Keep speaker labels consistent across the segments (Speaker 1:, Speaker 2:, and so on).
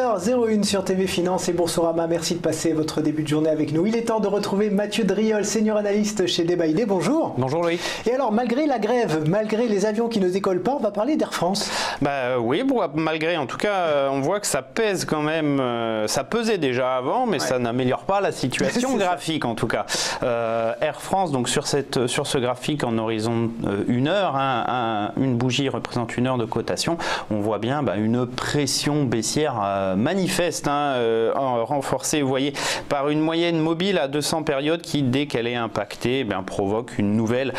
Speaker 1: 11h01 sur TV Finance et Boursorama. Merci de passer votre début de journée avec nous. Il est temps de retrouver Mathieu Driol, senior analyste chez Debaïdé. Bonjour.
Speaker 2: Bonjour Loïc.
Speaker 1: Et alors, malgré la grève, malgré les avions qui ne décollent pas, on va parler d'Air France.
Speaker 2: Oui, malgré, en tout cas, on voit que ça pèse quand même. Ça pesait déjà avant, mais ça n'améliore pas la situation graphique en tout cas. Air France, donc sur ce graphique en horizon 1 heure, une bougie représente 1 heure de cotation. On voit bien une pression baissière manifeste, renforcée, vous voyez, par une moyenne mobile à 200 périodes qui, dès qu'elle est impactée, provoque une nouvelle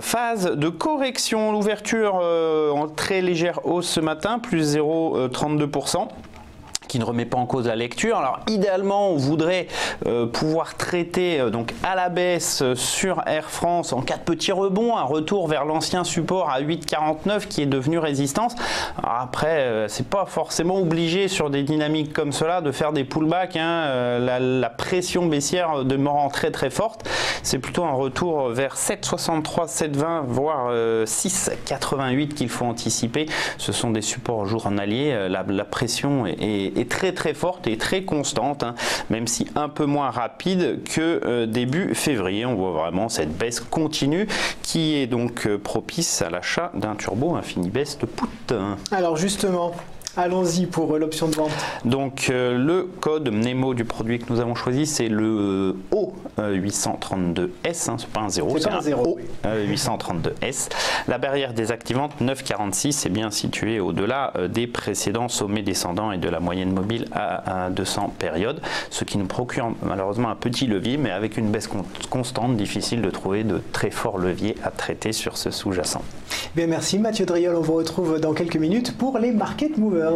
Speaker 2: phase de correction. L'ouverture en très légère hausse ce matin, plus 0,32%. Qui ne remet pas en cause la lecture. Alors idéalement, on voudrait pouvoir traiter donc à la baisse sur Air France en cas de petit rebond, un retour vers l'ancien support à 8,49 qui est devenu résistance. Alors après, c'est pas forcément obligé sur des dynamiques comme cela de faire des pullbacks. La pression baissière demeurant très très forte, c'est plutôt un retour vers 7,63, 7,20, voire 6,88 qu'il faut anticiper. Ce sont des supports journaliers. La pression est très très forte et très constante, même si un peu moins rapide que début février. On voit vraiment cette baisse continue qui est donc propice à l'achat d'un turbo Infinibest put.
Speaker 1: Alors justement, allons-y pour l'option de vente. Donc
Speaker 2: le code NEMO du produit que nous avons choisi, c'est le O832S, c'est pas un 0, c'est un O832S. La barrière désactivante 9,46 est bien située au-delà des précédents sommets descendants et de la moyenne mobile à 200 périodes, ce qui nous procure malheureusement un petit levier, mais avec une baisse constante, difficile de trouver de très forts leviers à traiter sur ce sous-jacent.
Speaker 1: Bien, merci Mathieu Driol, on vous retrouve dans quelques minutes pour les Market Movers.